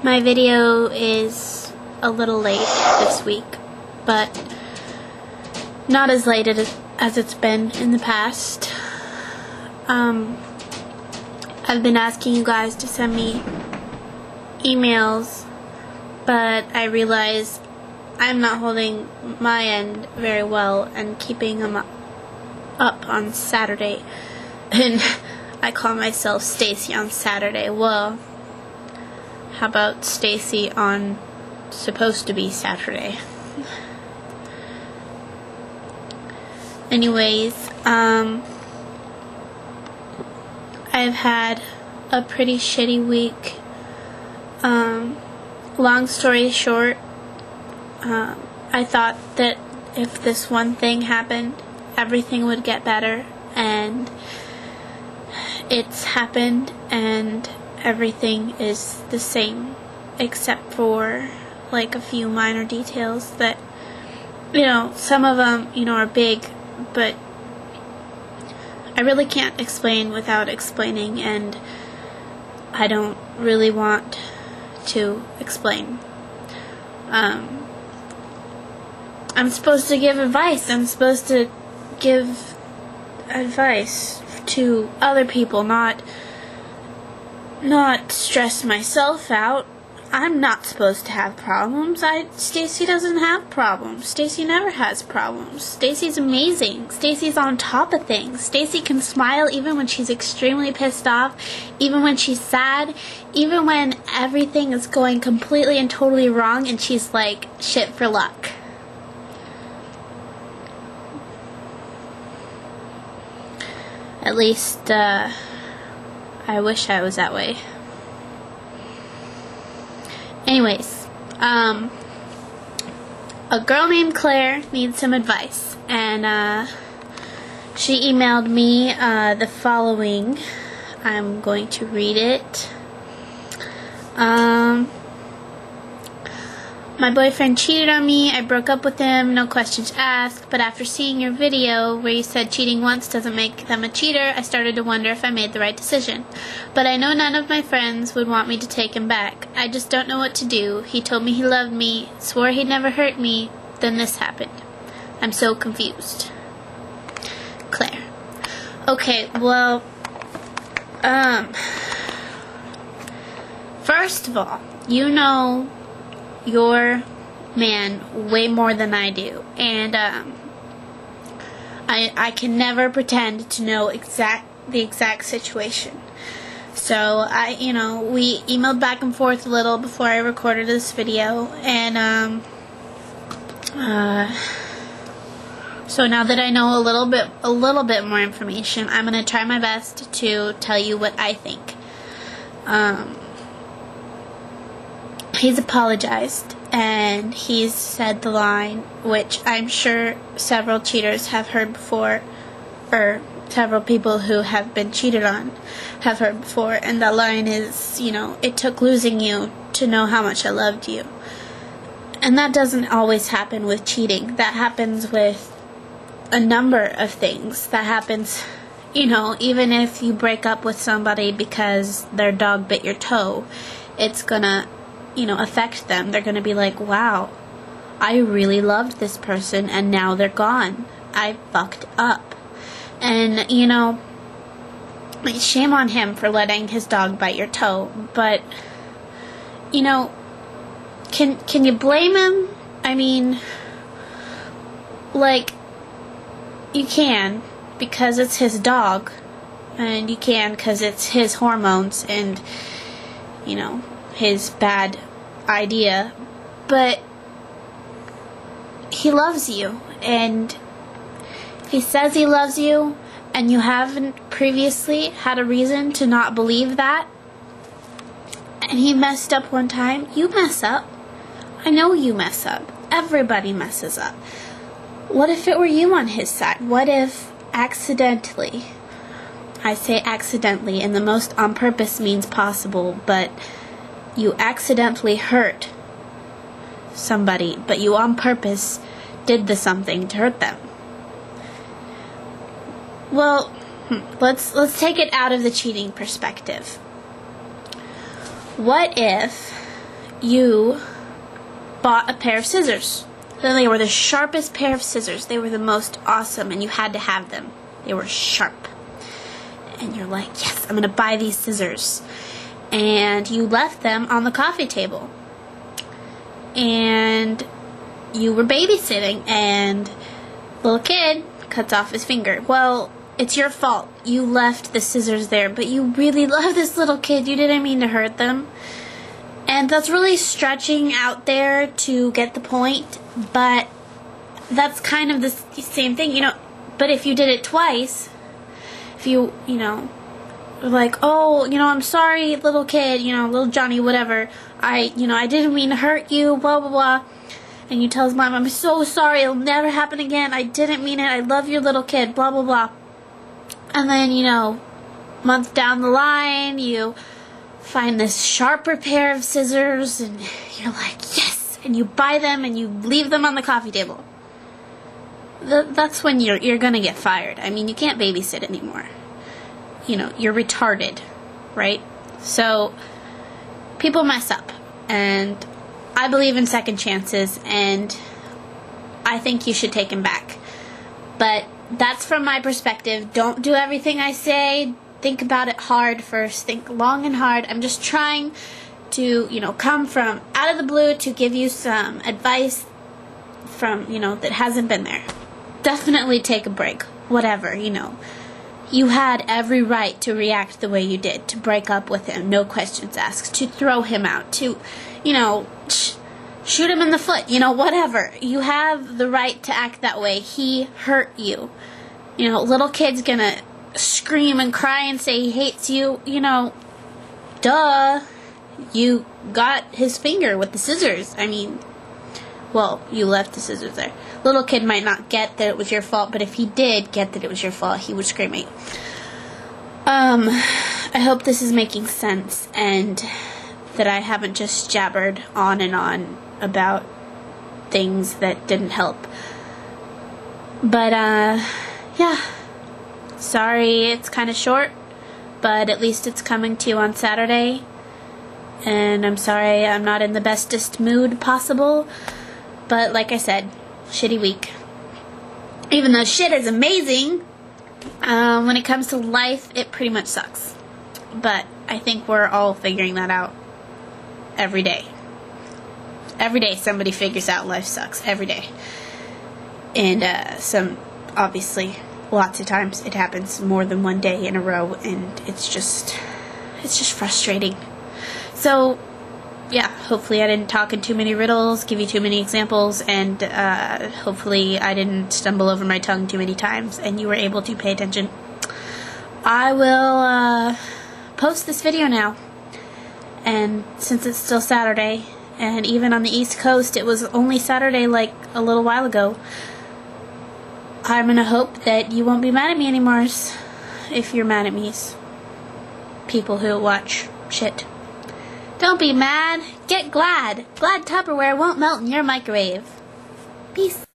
My video is a little late this week, but not as late as it's been in the past. I've been asking you guys to send me emails, but I realize I'm not holding my end very well and keeping them up on Saturday. And I call myself Stacy on Saturday. Well, how about Stacy on supposed to be Saturday? Anyways, I've had a pretty shitty week. Long story short, I thought that if this one thing happened, everything would get better, and it's happened, and everything is the same, except for like a few minor details that, some of them, are big, but I really can't explain without explaining, and I don't really want to explain. I'm supposed to give advice. I'm supposed to give advice to other people, not stress myself out. I'm not supposed to have problems. Stacy doesn't have problems. Stacy never has problems. Stacy's amazing. Stacy's on top of things. Stacy can smile even when she's extremely pissed off, even when she's sad, even when everything is going completely and totally wrong and she's like shit for luck. At least, I wish I was that way. Anyways, a girl named Claire needs some advice, and she emailed me the following. I'm going to read it. My boyfriend cheated on me. I broke up with him, no questions asked, but after seeing your video where you said cheating once doesn't make them a cheater, I started to wonder if I made the right decision. But I know none of my friends would want me to take him back. I just don't know what to do. He told me he loved me, swore he'd never hurt me, then this happened. I'm so confused. Claire. Okay, well, first of all, you know your man way more than I do, and I can never pretend to know the exact situation. So we emailed back and forth a little before I recorded this video, and so now that I know a little bit more information, I'm gonna try my best to tell you what I think. He's apologized, and he's said the line, which I'm sure several cheaters have heard before, or several people who have been cheated on have heard before, and that line is, it took losing you to know how much I loved you. And that doesn't always happen with cheating. That happens with a number of things. That happens, even if you break up with somebody because their dog bit your toe, it's gonna affect them. They're gonna be like, wow, I really loved this person and now they're gone. I fucked up. And, shame on him for letting his dog bite your toe, but, can you blame him? I mean, you can, because it's his dog, and you can because it's his hormones and, his bad idea, but he loves you, and he says he loves you, and you haven't previously had a reason to not believe that, and he messed up one time. You mess up. I know you mess up. Everybody messes up. What if it were you on his side? What if accidentally, I say accidentally in the most on purpose means possible, but you accidentally hurt somebody, but you on purpose did something to hurt them? Well, let's take it out of the cheating perspective. What if you bought a pair of scissors. Then they were the sharpest pair of scissors. They were the most awesome, and you had to have them. They were sharp. And you're like, yes, I'm going to buy these scissors. And you left them on the coffee table. And you were babysitting, and little kid cuts off his finger. Well, it's your fault. You left the scissors there, but you really love this little kid. You didn't mean to hurt them. And that's really stretching out there to get the point, but that's kind of the same thing, you know. But if you did it twice, if you know, like, oh, you know, I'm sorry, little kid, you know, little Johnny, whatever, I didn't mean to hurt you, blah, blah, blah. And you tell his mom, I'm so sorry, it'll never happen again, I didn't mean it, I love your little kid, blah, blah, blah. And then, you know, month down the line, you find this sharper pair of scissors, and you're like, yes, and you buy them, and you leave them on the coffee table. That's when you're gonna get fired. I mean, you can't babysit anymore. You know, you're retarded, right? So, people mess up, and I believe in second chances, and I think you should take them back. But that's from my perspective. Don't do everything I say. Think about it hard first. Think long and hard. I'm just trying to, you know, come from out of the blue to give you some advice from, you know, that hasn't been there. Definitely take a break. Whatever, you know. You had every right to react the way you did, to break up with him, no questions asked, to throw him out, to, you know, shoot him in the foot, you know, whatever. You have the right to act that way. He hurt you. You know, little kid's gonna scream and cry and say he hates you, you know, duh. You got his finger with the scissors. I mean, well, you left the scissors there. Little kid might not get that it was your fault, but if he did get that it was your fault, he would scream at you. I hope this is making sense, and that I haven't just jabbered on and on about things that didn't help. But, yeah. Sorry it's kind of short, but at least it's coming to you on Saturday. And I'm sorry I'm not in the bestest mood possible. But like I said, shitty week. Even though shit is amazing, when it comes to life, it pretty much sucks. But I think we're all figuring that out every day. Every day somebody figures out life sucks. Every day. And obviously, lots of times it happens more than one day in a row, and it's just frustrating. So, yeah, hopefully I didn't talk in too many riddles, give you too many examples, and hopefully I didn't stumble over my tongue too many times, and you were able to pay attention. I will post this video now, and since it's still Saturday, and even on the East Coast it was only Saturday like a little while ago, I'm gonna hope that you won't be mad at me anymore if you're mad at me. People who watch shit. Don't be mad. Get Glad. Glad Tupperware won't melt in your microwave. Peace.